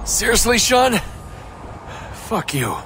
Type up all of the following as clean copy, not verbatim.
Seriously, Sean? Fuck you.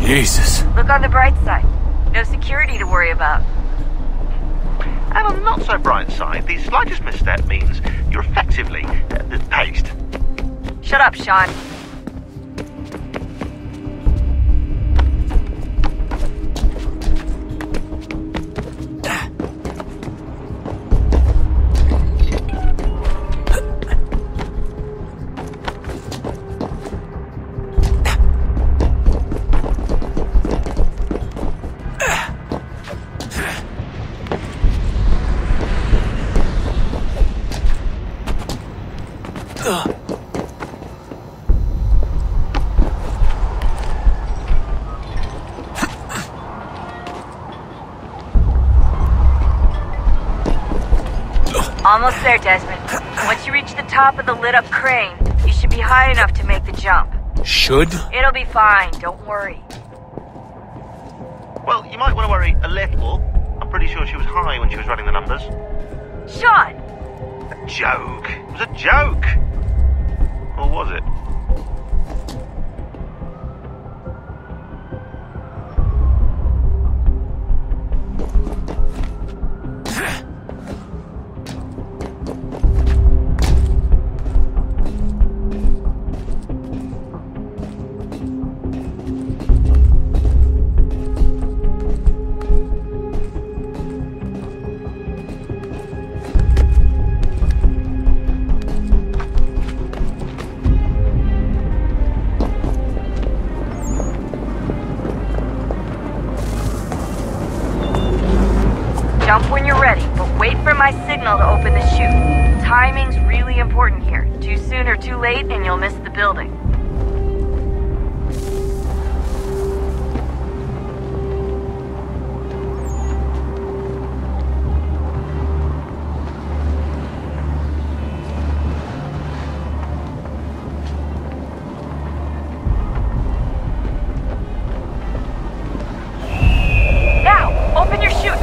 Jesus. Look on the bright side. No security to worry about. And on the not so bright side, the slightest misstep means you're effectively paced. Shut up, Sean. Almost there, Desmond. Once you reach the top of the lit-up crane, you should be high enough to make the jump. Should? It'll be fine, don't worry. Well, you might want to worry a little. I'm pretty sure she was high when she was running the numbers. Sean! A joke. It was a joke. Or was it? Jump when you're ready, but wait for my signal to open the chute. Timing's really important here. Too soon or too late, and you'll miss the building. Now, open your chute.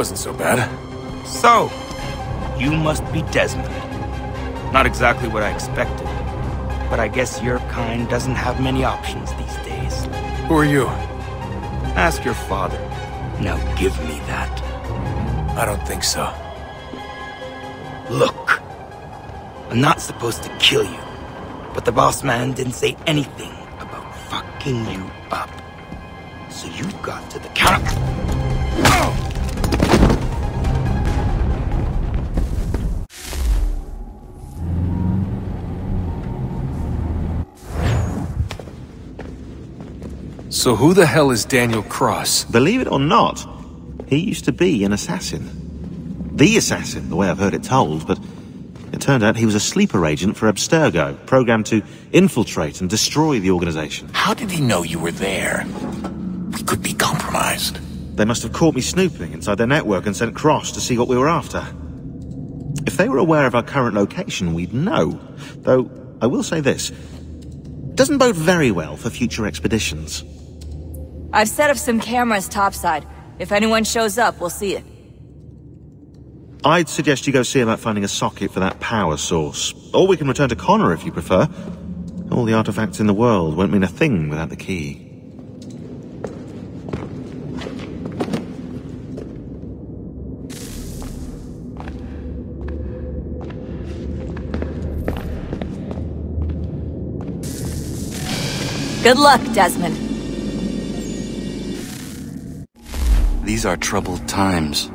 wasn't so bad. So, you must be Desmond. Not exactly what I expected, but I guess your kind doesn't have many options these days. Who are you? Ask your father. Now give me that. I don't think so. Look, I'm not supposed to kill you, but the boss man didn't say anything about fucking you up. So you got to the counter. So who the hell is Daniel Cross? Believe it or not, he used to be an assassin. The assassin, the way I've heard it told, but it turned out he was a sleeper agent for Abstergo, programmed to infiltrate and destroy the organization. How did he know you were there? We could be compromised. They must have caught me snooping inside their network and sent Cross to see what we were after. If they were aware of our current location, we'd know. Though, I will say this. Doesn't bode very well for future expeditions. I've set up some cameras topside. If anyone shows up, we'll see it. I'd suggest you go see about finding a socket for that power source. Or we can return to Connor if you prefer. All the artifacts in the world won't mean a thing without the key. Good luck, Desmond. These are troubled times.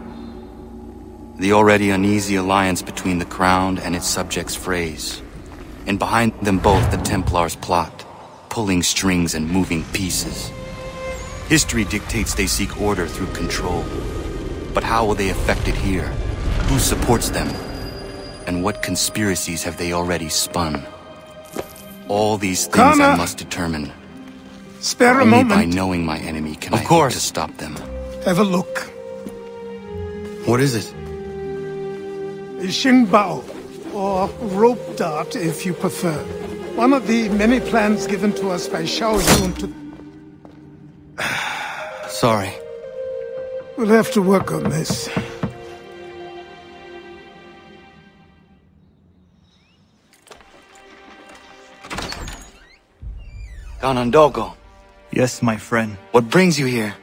The already uneasy alliance between the Crown and its subjects frays. And behind them both the Templars plot, pulling strings and moving pieces. History dictates they seek order through control. But how will they affect it here? Who supports them? And what conspiracies have they already spun? All these things I must determine. Spare a Only moment. by knowing my enemy can I hope to stop them. Have a look. What is it? A Xingbao, or rope dart if you prefer. One of the many plans given to us by Xiao Yun to... Sorry. We'll have to work on this. Ganondogo, Yes, my friend. what brings you here?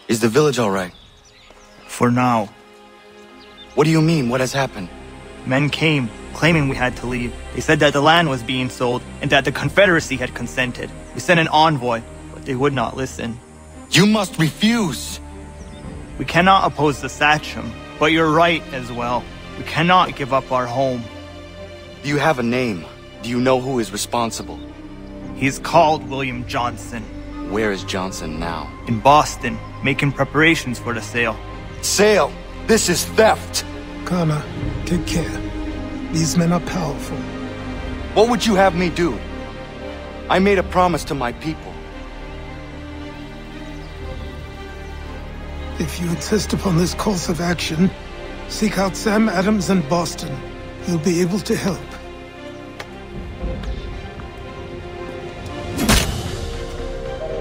Is the village all right? For now. What do you mean? What has happened? Men came, claiming we had to leave. They said that the land was being sold, and that the Confederacy had consented. We sent an envoy, but they would not listen. You must refuse! We cannot oppose the Sachem, but you're right as well. We cannot give up our home. Do you have a name? Do you know who is responsible? He's called William Johnson. Where is Johnson now? In Boston, making preparations for the sale. Sale! This is theft! Connor, take care. These men are powerful. What would you have me do? I made a promise to my people. If you insist upon this course of action, seek out Sam Adams in Boston. He'll be able to help.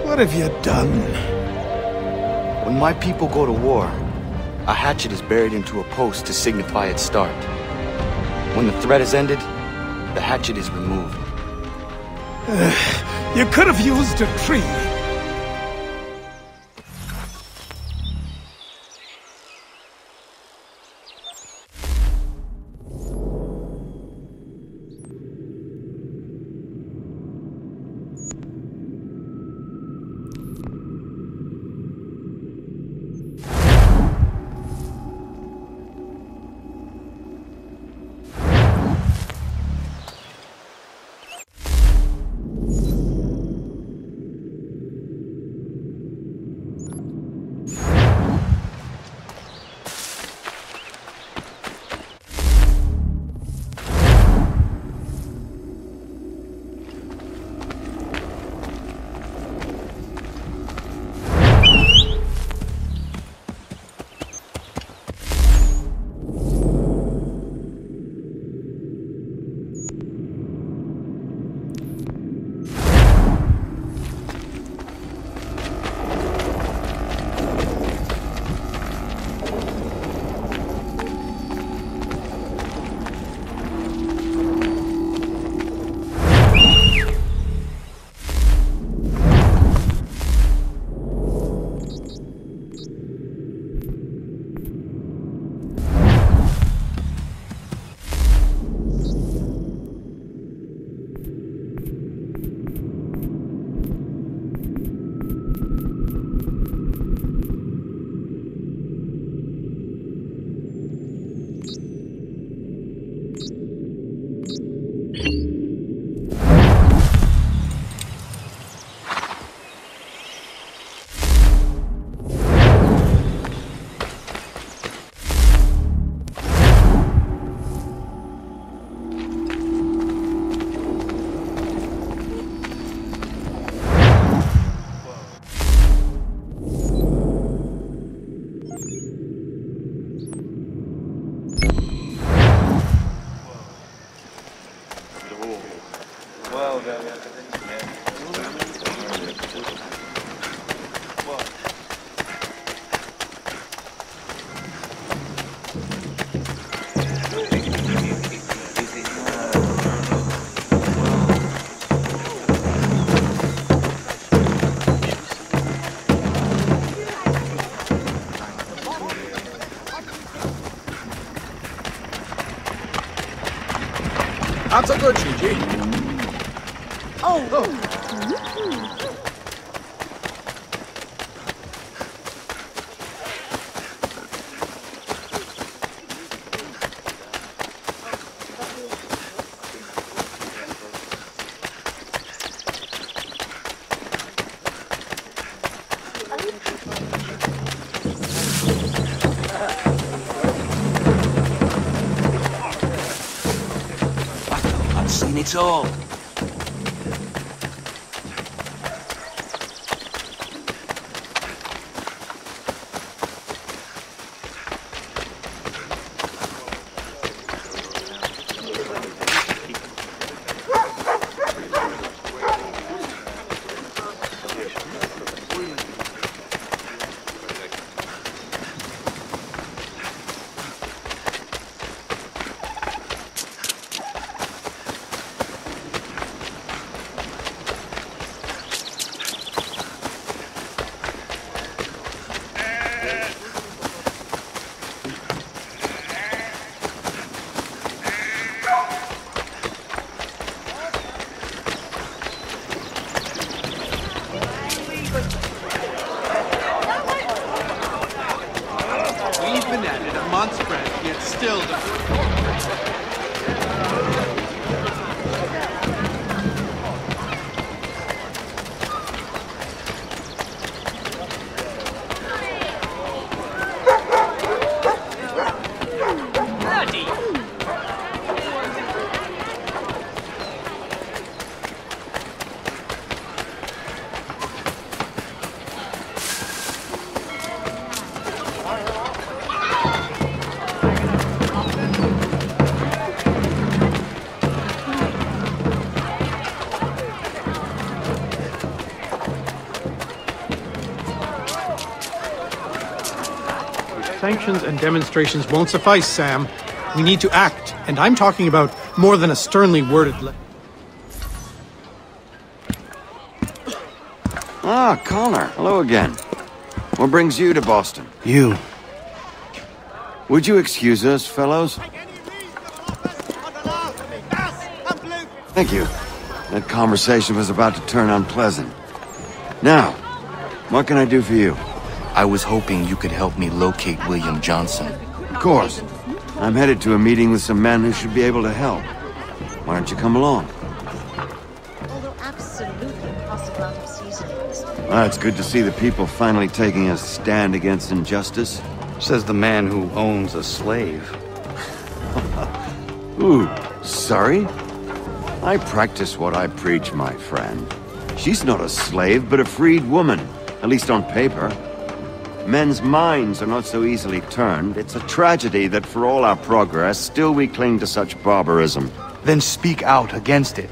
What have you done? When my people go to war, a hatchet is buried into a post to signify its start. When the threat is ended, the hatchet is removed. You could have used a tree. Not so good, Gigi. I've seen it all. Sanctions and demonstrations won't suffice, Sam. We need to act, and I'm talking about more than a sternly worded Ah, Connor. Hello again. What brings you to Boston? You. Would you excuse us, fellows? Thank you. That conversation was about to turn unpleasant. Now, what can I do for you? I was hoping you could help me locate William Johnson. Of course. I'm headed to a meeting with some men who should be able to help. Why don't you come along? Although absolutely impossible out of season. Well, it's good to see the people finally taking a stand against injustice. Says the man who owns a slave. Ooh, sorry? I practice what I preach, my friend. She's not a slave, but a freed woman, at least on paper. Men's minds are not so easily turned. It's a tragedy that for all our progress, still we cling to such barbarism. Then speak out against it.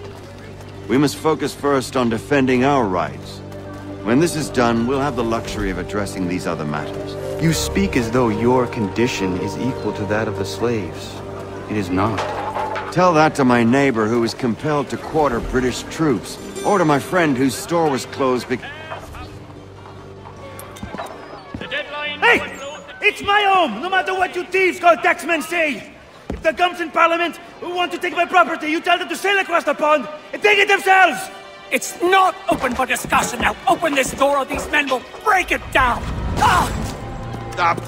We must focus first on defending our rights. When this is done, we'll have the luxury of addressing these other matters. You speak as though your condition is equal to that of the slaves. It is not. Tell that to my neighbor who was compelled to quarter British troops, or to my friend whose store was closed because... Hey! It's my home, no matter what you thieves called taxmen say! If the gums in Parliament who want to take my property, you tell them to sail across the pond and take it themselves! It's not open for discussion now. Open this door or these men will break it down. Ah,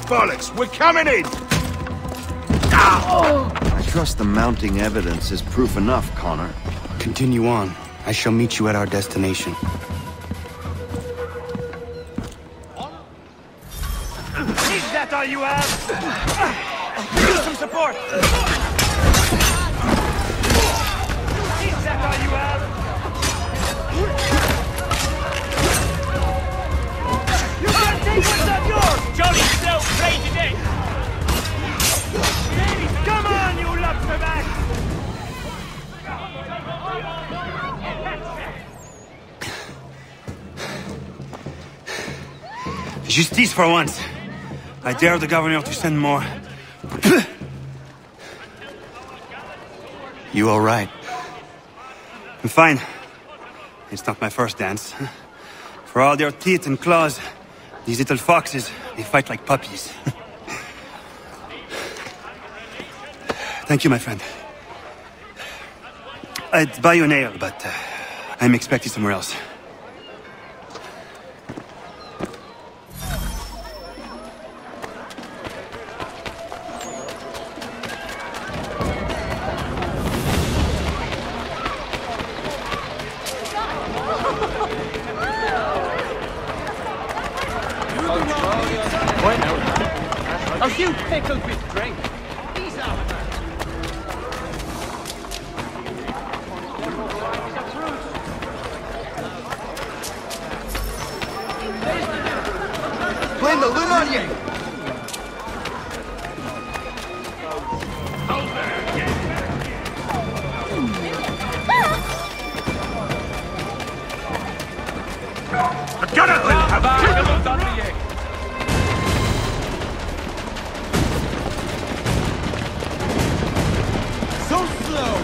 bollocks! We're coming in! I trust the mounting evidence is proof enough, Connor. Continue on. I shall meet you at our destination. Is that all you have? Use some support! Is that all you have? You can't take what's not yours! Johnny's still play today! Come on, you lobster back! Justice for once. I dare the governor to send more. You all right? I'm fine. It's not my first dance. For all their teeth and claws, these little foxes, they fight like puppies. Thank you, my friend. I'd buy you an ale, but I'm expected somewhere else. A few pickles with drink. These are blame the lid on you. I got it! So slow!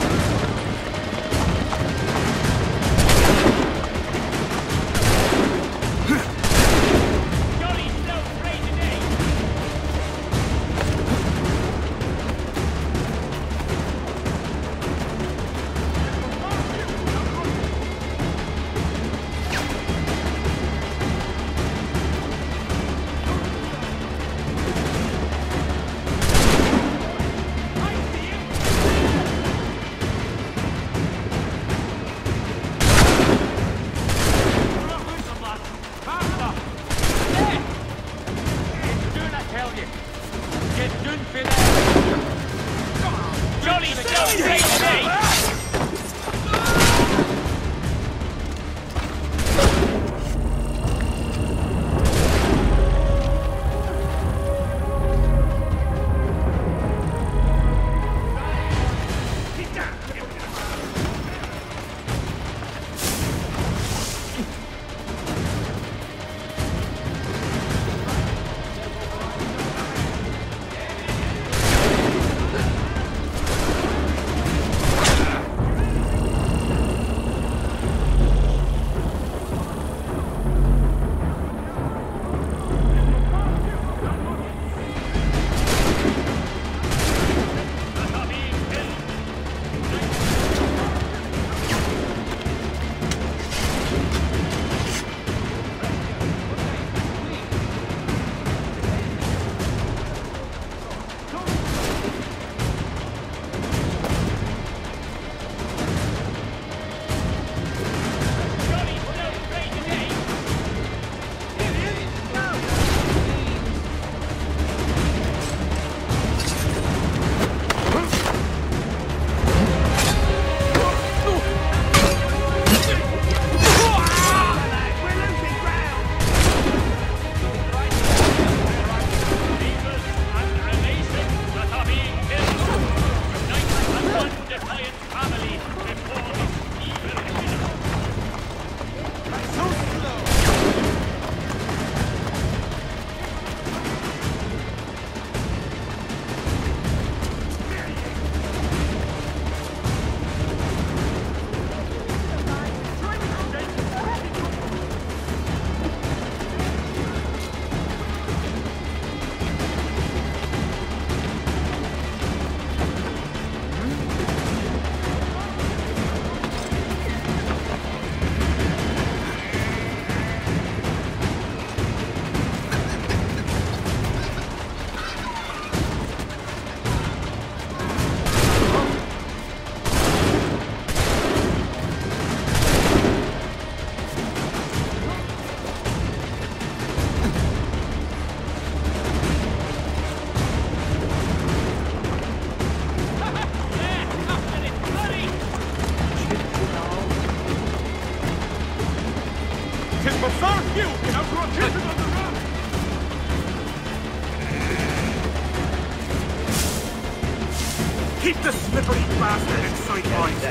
Keep the slippery bastard in sight, boys.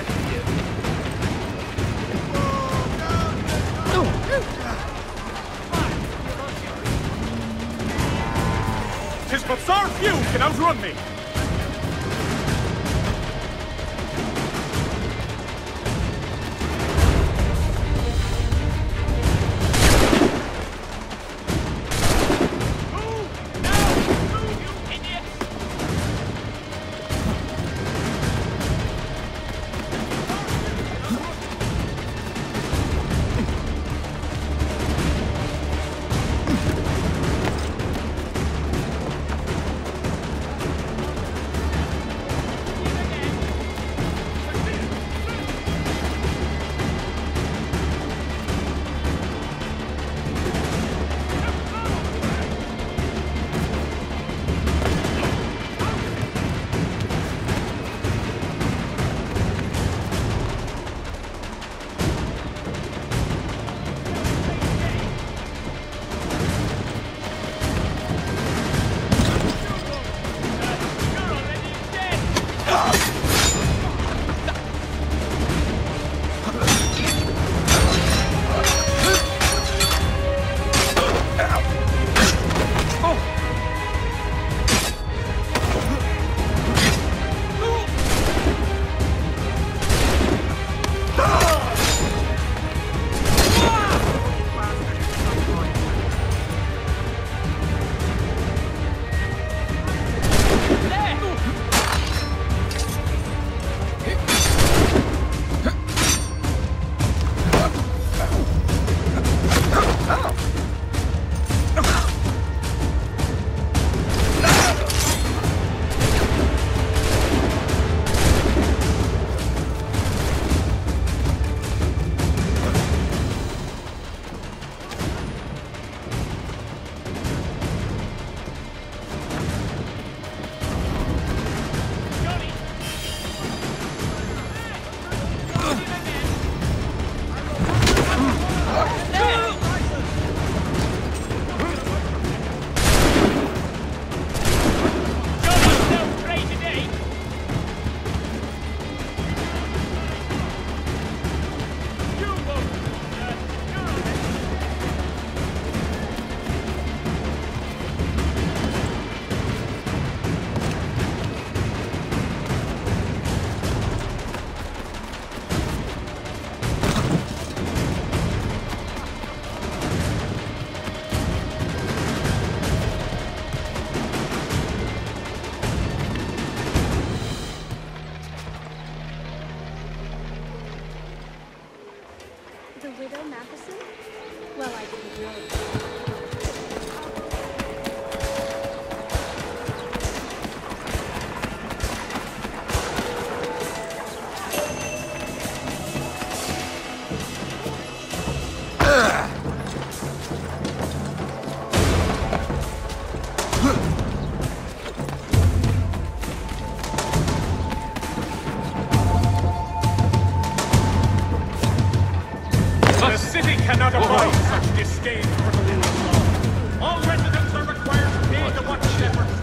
but so few can outrun me. cannot abide such disdain for the rule of law. All residents are required to pay the watch shepherds.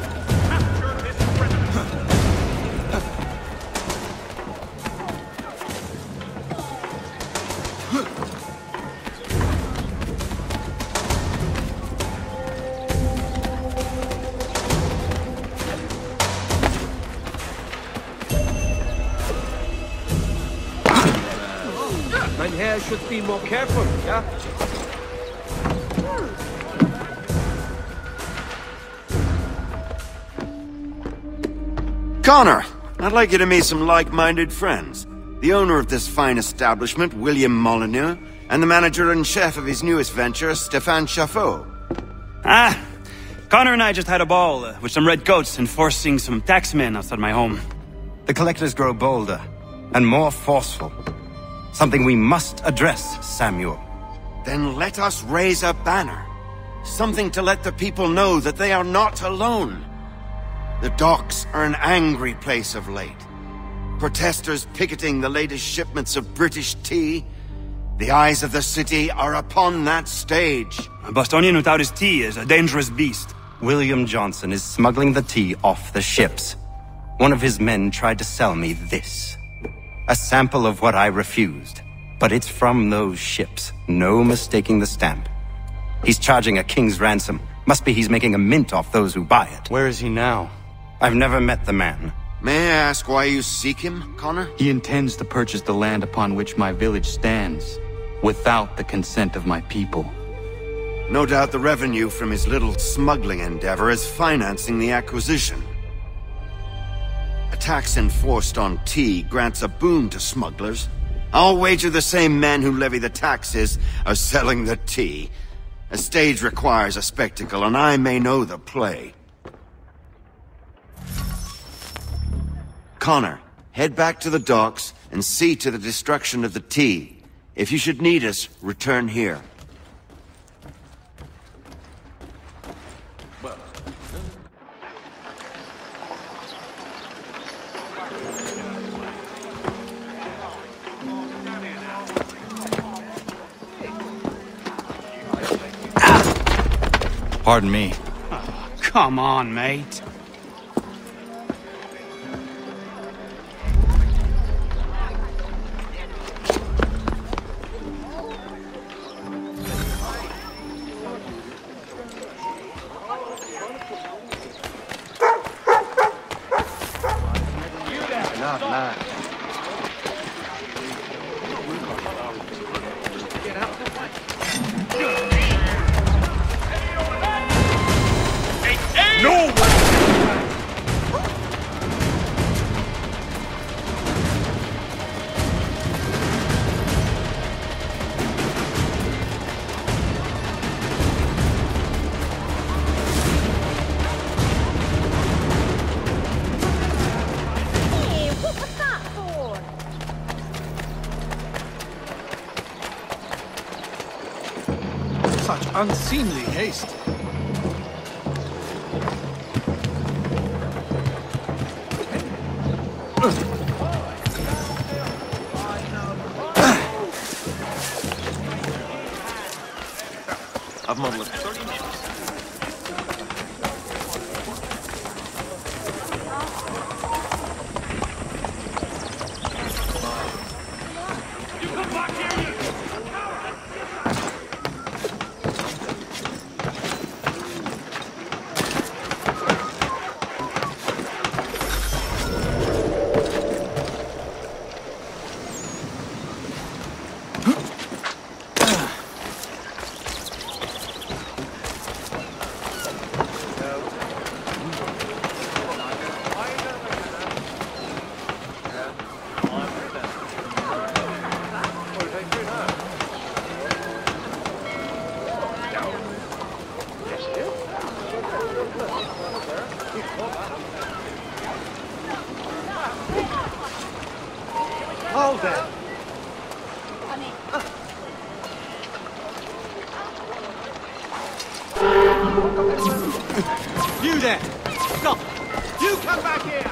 Capture this criminal. Man here should be more careful, yeah? Connor, I'd like you to meet some like-minded friends. The owner of this fine establishment, William Molyneux, and the manager and chef of his newest venture, Stéphane Chaffeau. Ah, Connor and I just had a ball with some red coats enforcing some taxmen outside my home. The collectors grow bolder and more forceful. Something we must address, Samuel. Then let us raise a banner. Something to let the people know that they are not alone. The docks are an angry place of late. Protesters picketing the latest shipments of British tea. The eyes of the city are upon that stage. A Bostonian without his tea is a dangerous beast. William Johnson is smuggling the tea off the ships. One of his men tried to sell me this. A sample of what I refused. But it's from those ships. No mistaking the stamp. He's charging a king's ransom, Must be he's making a mint off those who buy it. Where is he now? I've never met the man. May I ask why you seek him, Connor? He intends to purchase the land upon which my village stands, without the consent of my people. No doubt the revenue from his little smuggling endeavor is financing the acquisition. A tax enforced on tea grants a boon to smugglers. I'll wager the same men who levy the taxes are selling the tea. A stage requires a spectacle, and I may know the play. Connor, head back to the docks and see to the destruction of the tea. If you should need us, return here. Pardon me. Oh, come on, mate. Unseemly haste. I've modeled it. Hold it! You there! Stop! You come back here!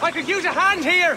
I could use a hand here!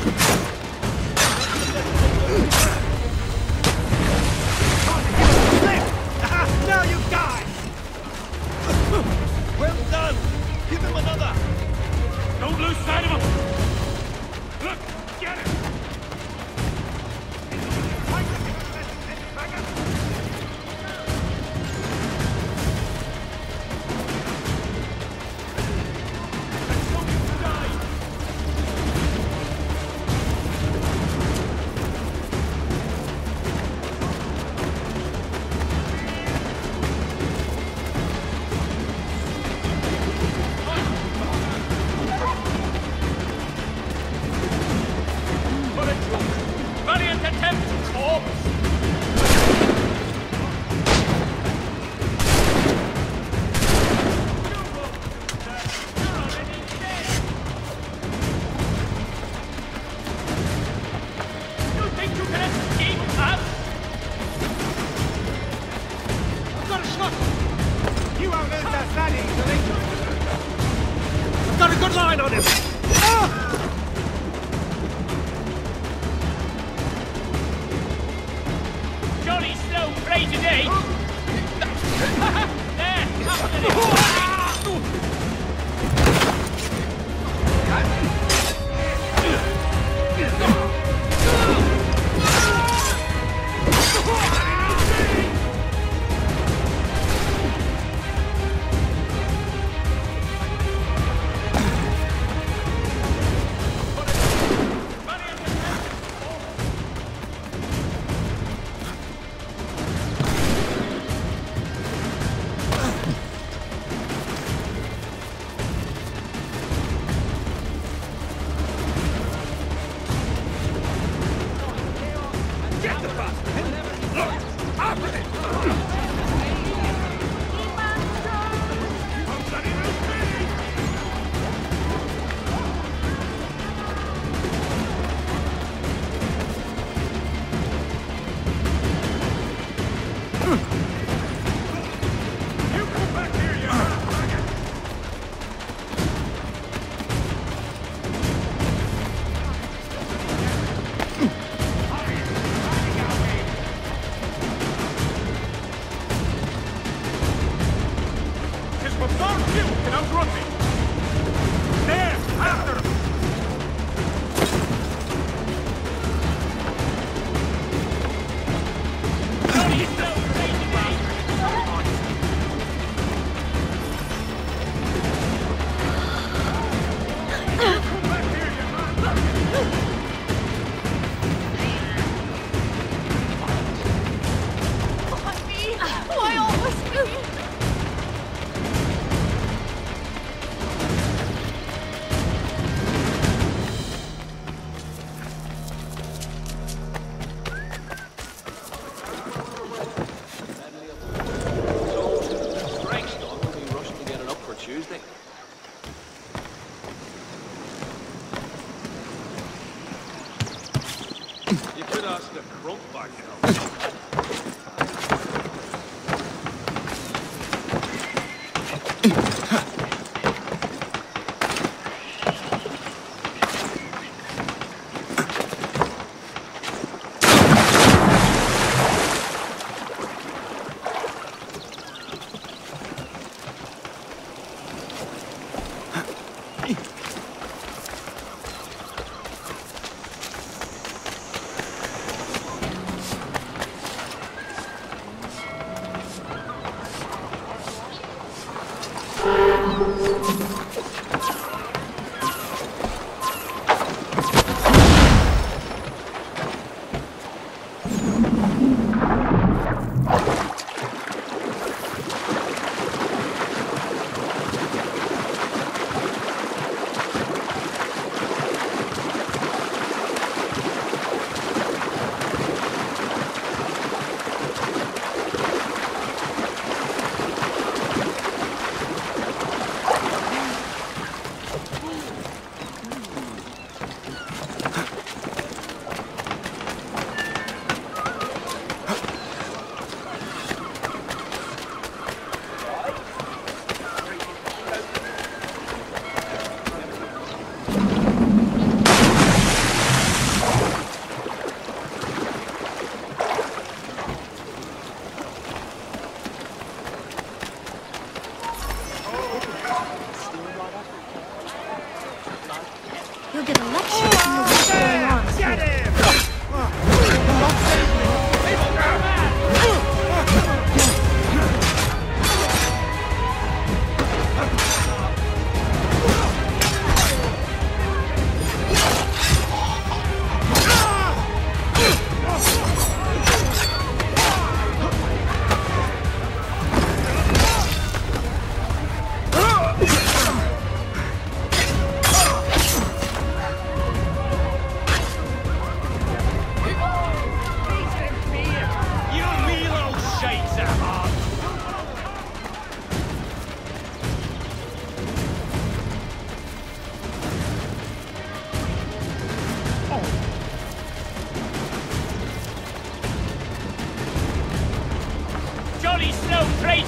Now you die! Well done! Give him another! Don't lose sight of him! Look! Get it! Got a good line on him! Johnny slow play today! There!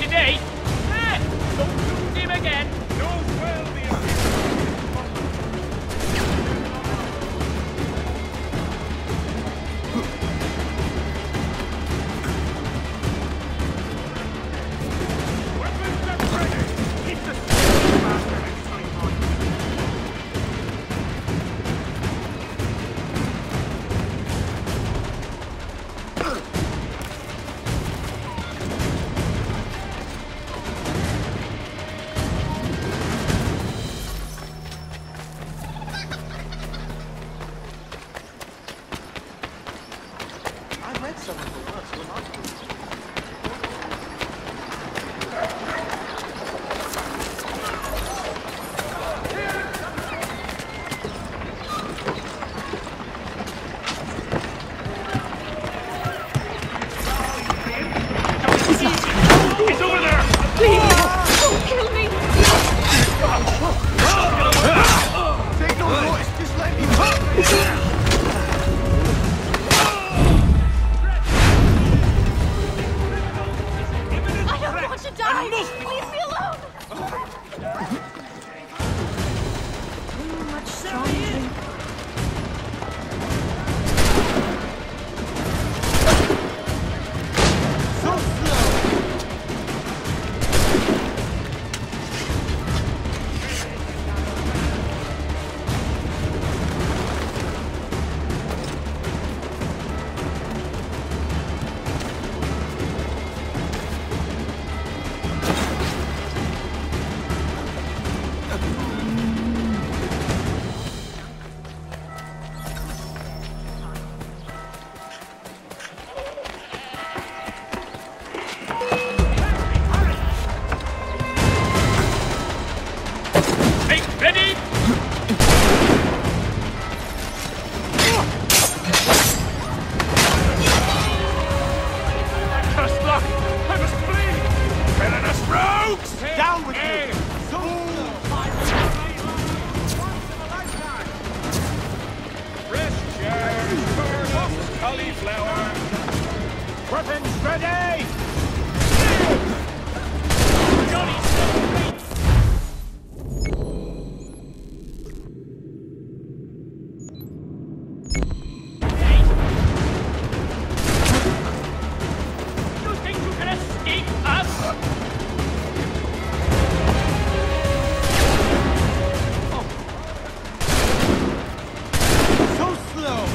today. Don't lose him again. Knows well the weapons are ready. It's a master next time. He's over there! Please, don't kill me. Take no noise, just let me I don't want to die! Leave me alone! Too much strong drink. so slow! Weapons ready! You think you can escape us? So slow!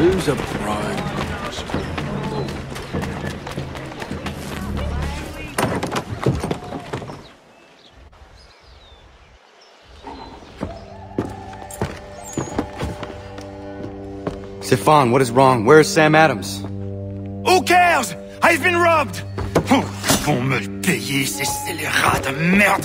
Who's a prime? Stefan, what is wrong? Where is Sam Adams? Who cares? I've been robbed! Ils vont me le payer, ces scélérats de merde!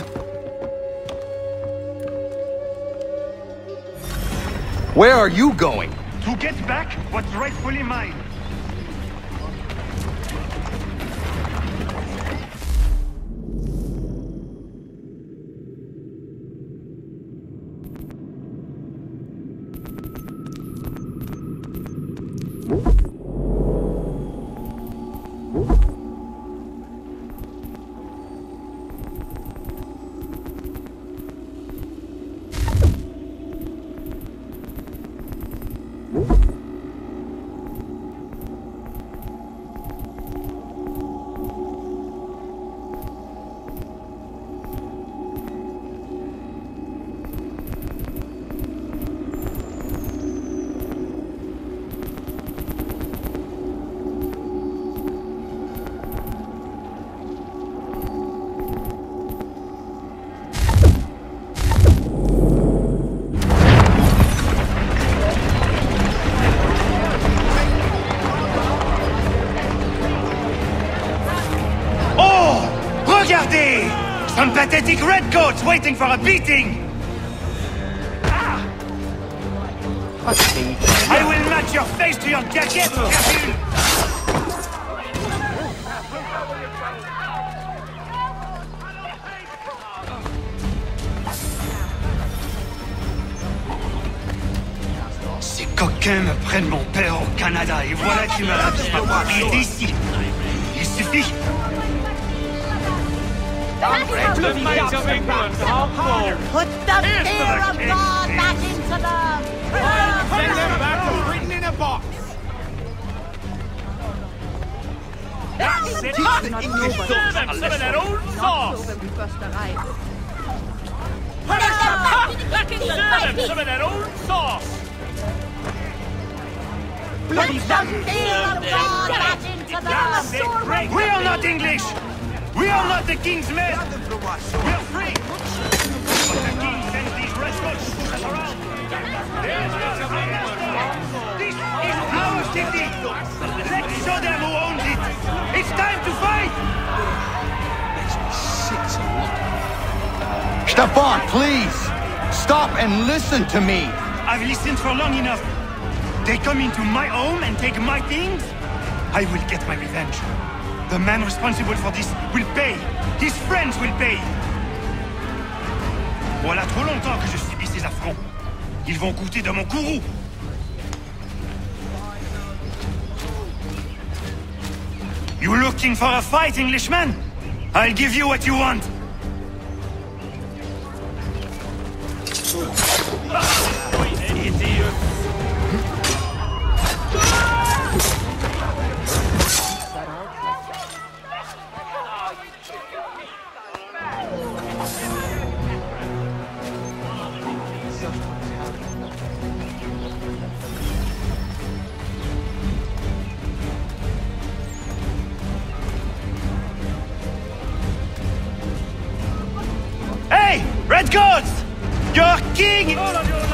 Where are you going? To get back what's rightfully mine. Regardez! Some pathetic redcoats waiting for a beating! I will match your face to your jacket, Captain! Ces coquins me prennent mon père au Canada et voilà qu'ils me ravissent ma propriété ici. Il suffit. The mate of England, hardcore. Put the fear of God back into them! Send them back written in a box. That's it. Serve them some of that old sauce. When we first arrived. Serve them some of that old sauce. Put the fear of God back into them! We are not English! We are not the king's men! We are free! But the king sends these redcoats to push us around! This is our city! Let's show them who owns it! It's time to fight! Stefan, please! Stop and listen to me! I've listened for long enough. They come into my home and take my things? I will get my revenge. The man responsible for this will pay. His friends will pay. Voilà trop longtemps que je subis ces affronts. Ils vont goûter de mon courroux. You looking for a fight, Englishman? I'll give you what you want. Idiot. Hey! Redcoats! Your king! All of your life!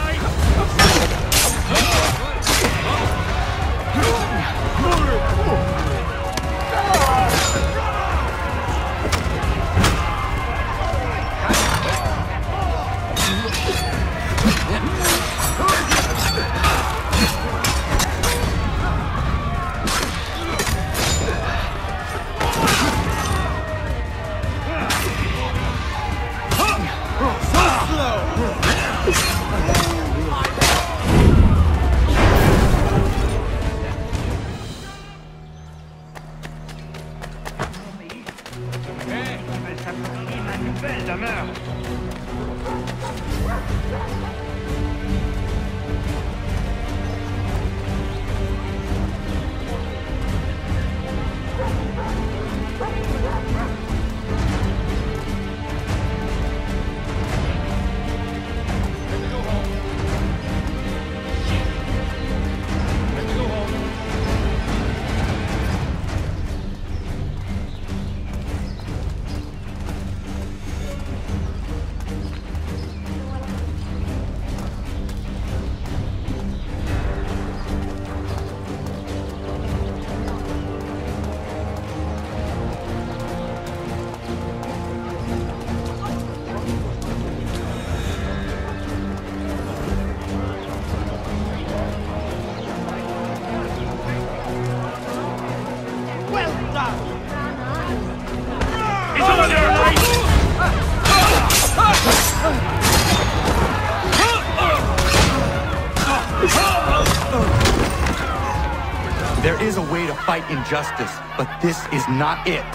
There is a way to fight injustice, but this is not it.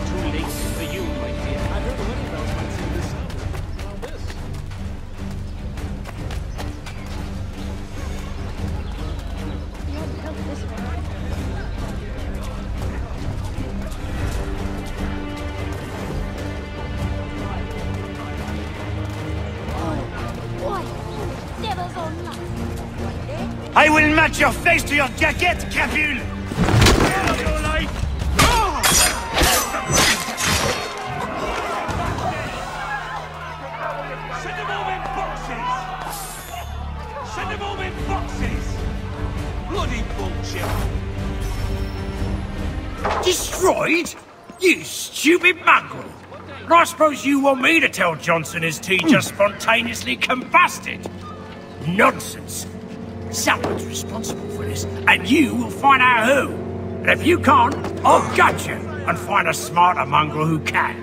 Too late for you, my dear. I heard the wedding bells might sing this song. Now this. I will match your face to your jacket, crapule! Send them all in boxes! Send them all in boxes! Bloody bullshit! Destroyed? You stupid mongrel! I suppose you want me to tell Johnson his tea just spontaneously combusted? Nonsense! Someone's responsible for this, and you will find out who. And if you can't, I'll gut you and find a smarter mongrel who can.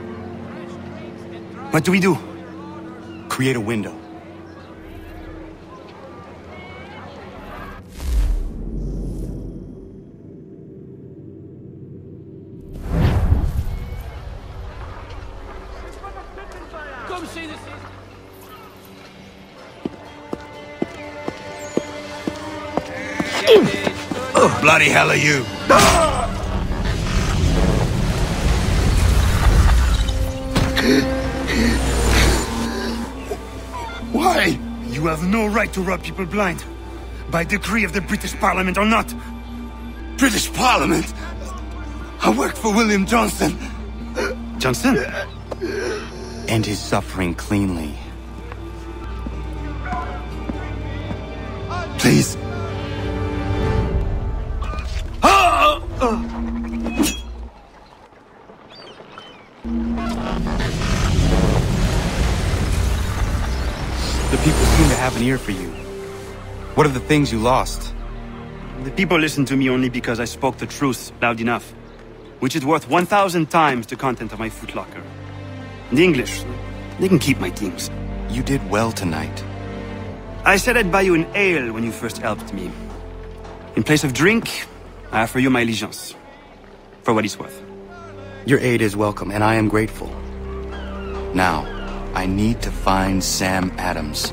What do we do? Create a window. Come see this. Oh, bloody hell are you? Why? You have no right to rob people blind. By decree of the British Parliament or not. British Parliament? I work for William Johnson. Johnson? End his suffering cleanly. Please. The people seem to have an ear for you. What are the things you lost? The people listen to me only because I spoke the truth loud enough, which is worth 1,000 times the content of my footlocker. The English, they can keep my things. You did well tonight. I said I'd buy you an ale when you first helped me. In place of drink, I offer you my allegiance. For what it's worth. Your aid is welcome, and I am grateful. Now, I need to find Sam Adams.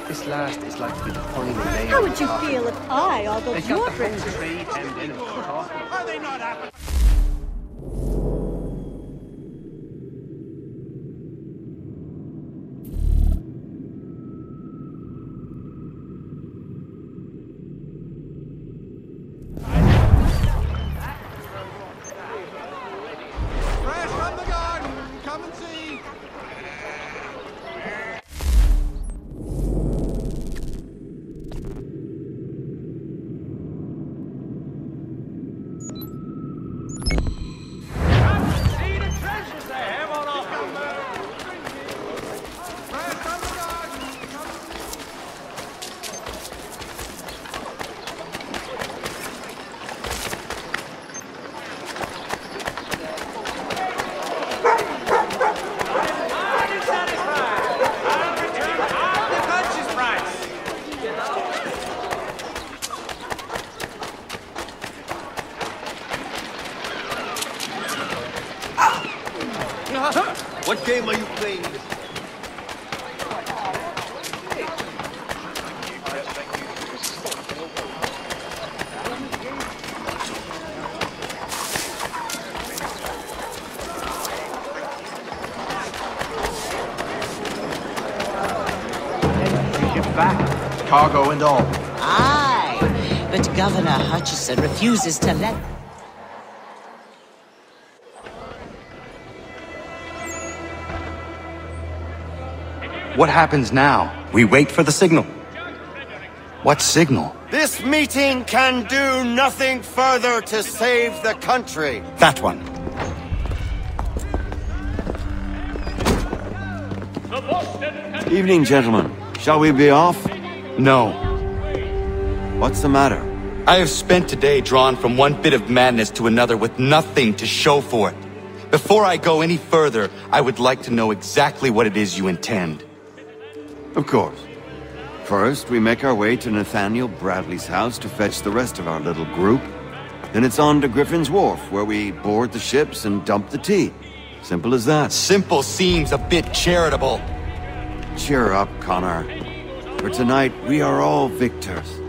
This last is like the final day. How would you feel if I ogled your bridge? Are they not happy? Fresh from the garden. Come and see. What game are you playing? Back, cargo and all. Aye, but Governor Hutchison refuses to let... What happens now? We wait for the signal. What signal? This meeting can do nothing further to save the country. That one. Evening, gentlemen. Shall we be off? No. What's the matter? I have spent today drawn from one bit of madness to another with nothing to show for it. Before I go any further, I would like to know exactly what it is you intend. Of course. First, we make our way to Nathaniel Bradley's house to fetch the rest of our little group. Then it's on to Griffin's Wharf, where we board the ships and dump the tea. Simple as that. Simple seems a bit charitable. Cheer up, Connor. For tonight, we are all victors.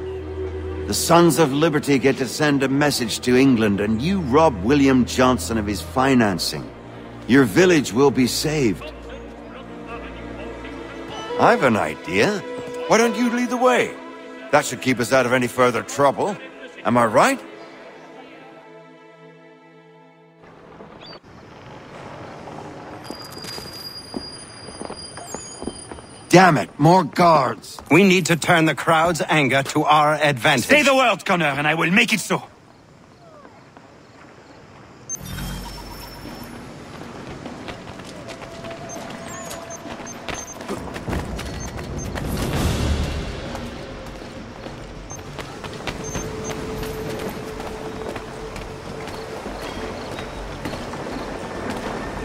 The Sons of Liberty get to send a message to England, and you rob William Johnson of his financing. Your village will be saved. I've an idea. Why don't you lead the way? That should keep us out of any further trouble. Am I right? Damn it, more guards. We need to turn the crowd's anger to our advantage. Say the word, Connor, and I will make it so.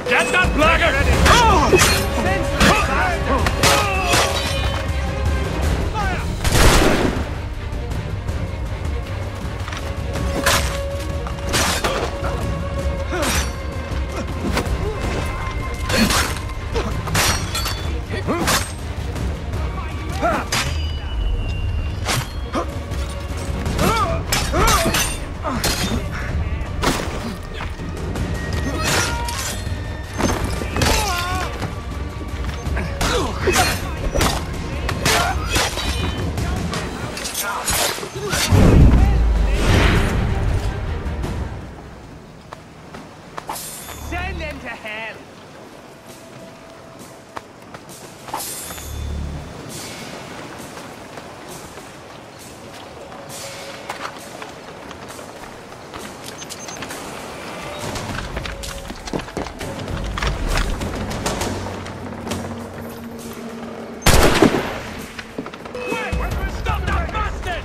Get that blackguard! Send them to hell! Stop that bastard!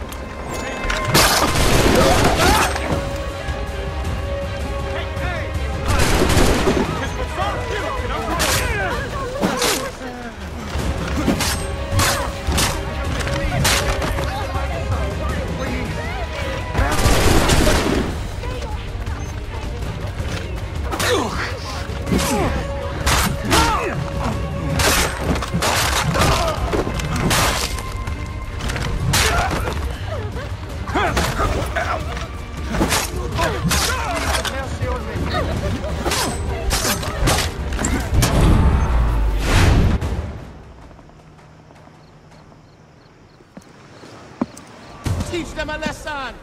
Teach them a lesson.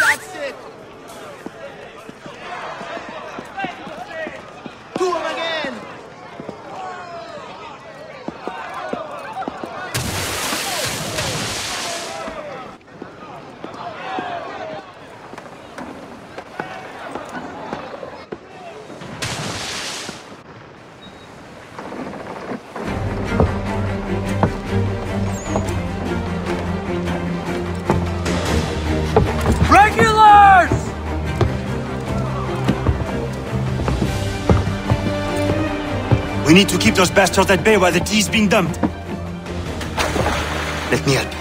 That's it. To them again. Regulars! We need to keep those bastards at bay while the tea's being dumped. Let me help.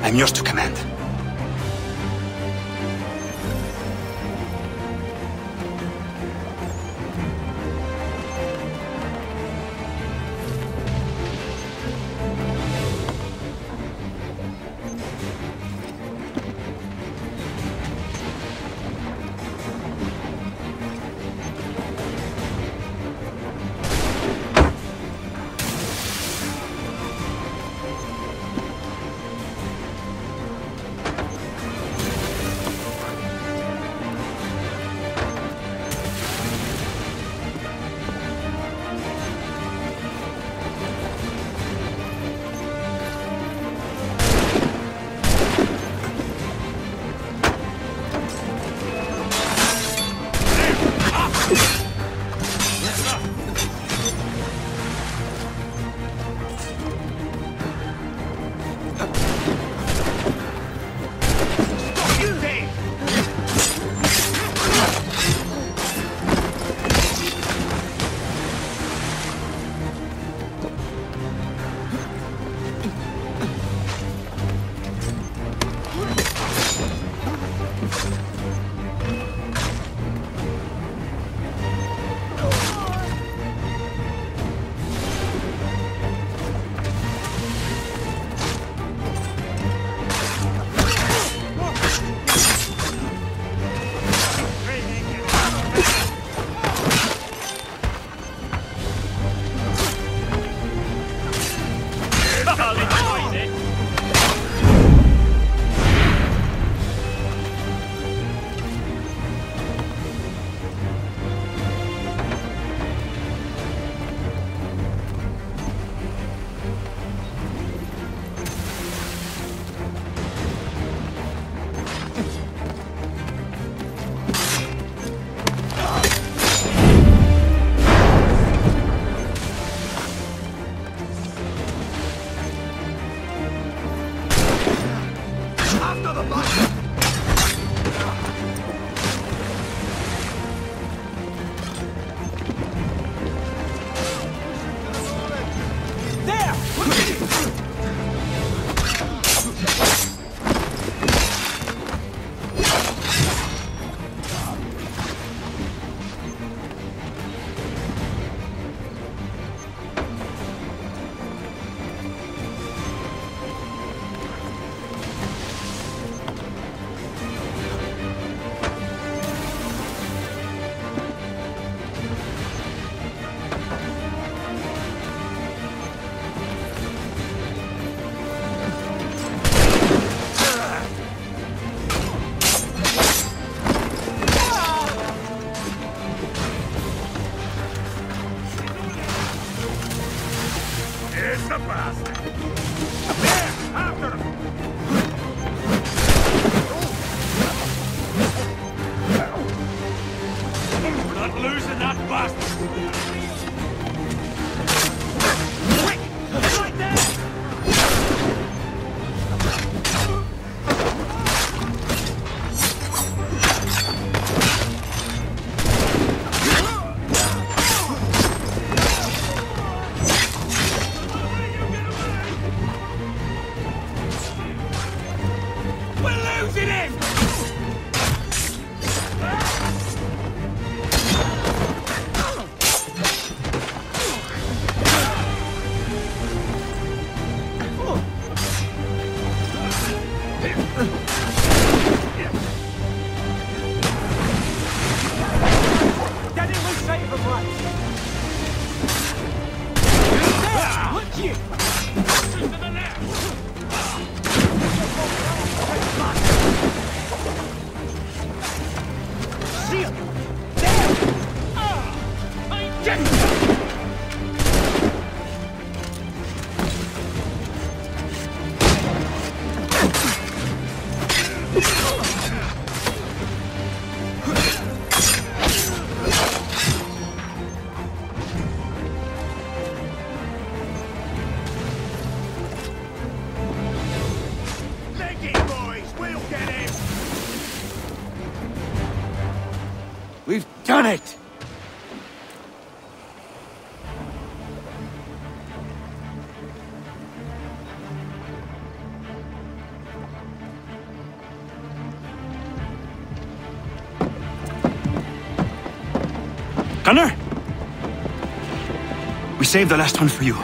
I'm yours to command. We've done it! Gunner? We saved the last one for you.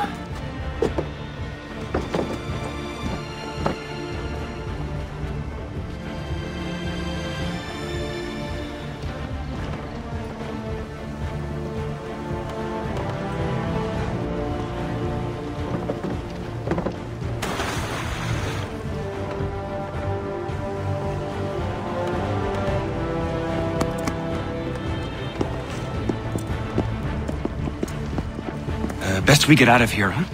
Best we get out of here, huh?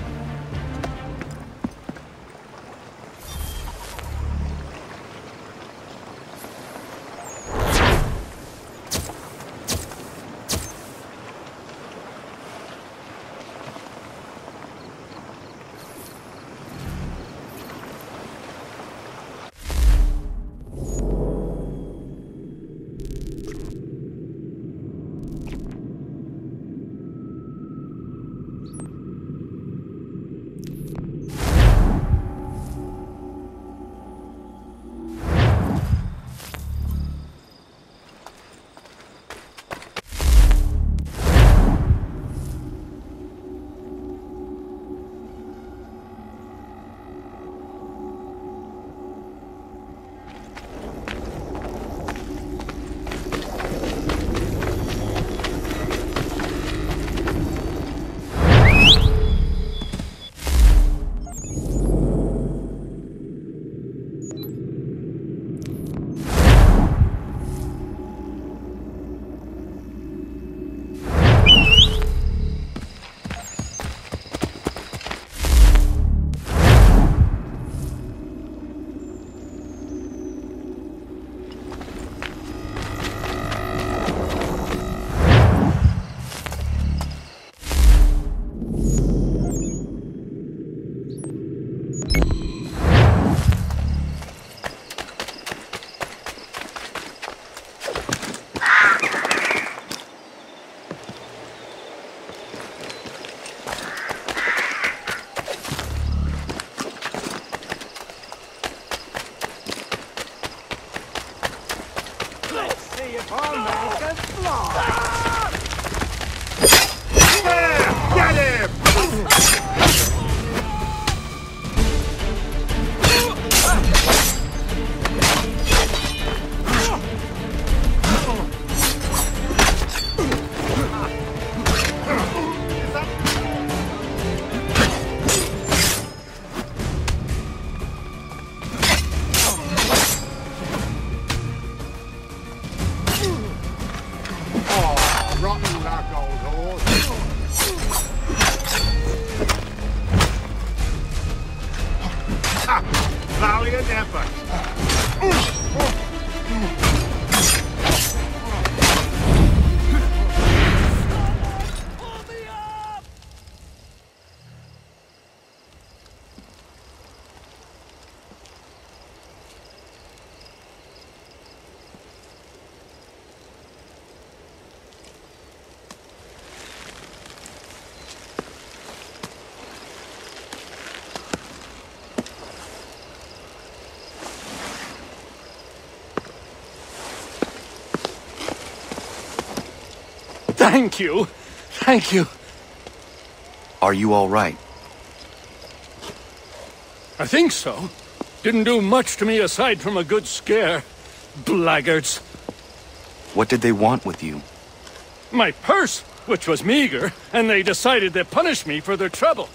Valiant effort. Thank you. Thank you. Are you all right? I think so. Didn't do much to me aside from a good scare. Blackguards. What did they want with you? My purse, which was meager, and they decided to punish me for their trouble.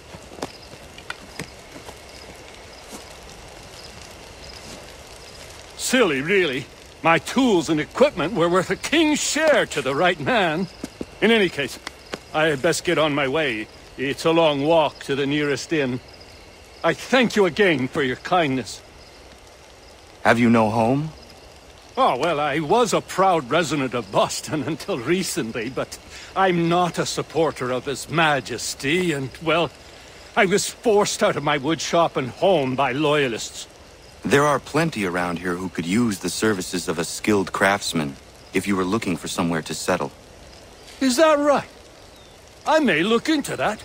Silly, really. My tools and equipment were worth a king's share to the right man. In any case, I had best get on my way. It's a long walk to the nearest inn. I thank you again for your kindness. Have you no home? Oh, well, I was a proud resident of Boston until recently, but I'm not a supporter of His Majesty, and, well, I was forced out of my woodshop and home by loyalists. There are plenty around here who could use the services of a skilled craftsman. if you were looking for somewhere to settle. Is that right? I may look into that.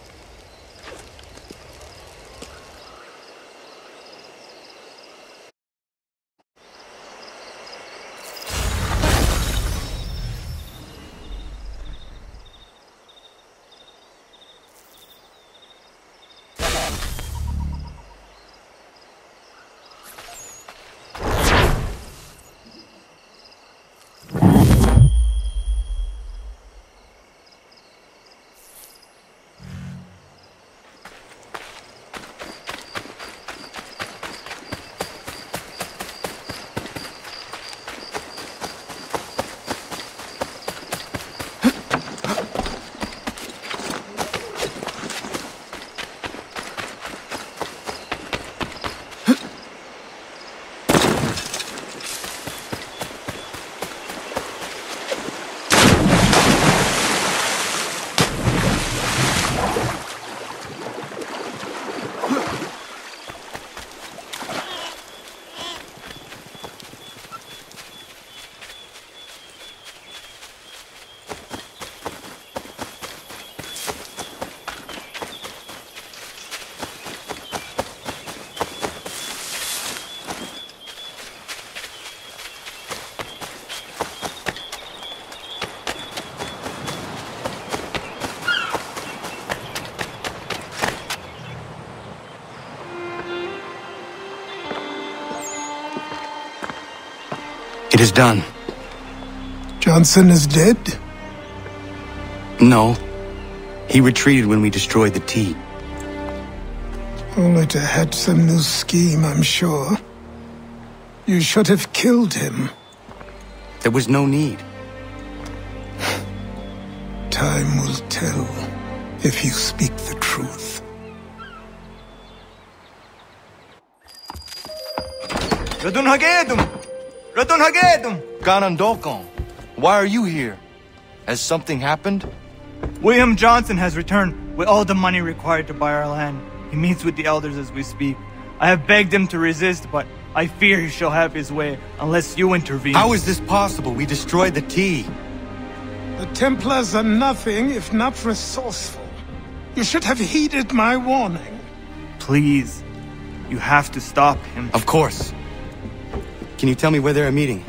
It is done. Johnson is dead? No. He retreated when we destroyed the tea. Only to hatch some new scheme, I'm sure. You should have killed him. There was no need. Time will tell if you speak the truth. Ganondokon, why are you here? Has something happened? William Johnson has returned with all the money required to buy our land. He meets with the elders as we speak. I have begged him to resist, but I fear he shall have his way unless you intervene. How is this possible? We destroyed the tea. The Templars are nothing if not resourceful. You should have heeded my warning. Please, you have to stop him. Of course. Can you tell me where they're meeting?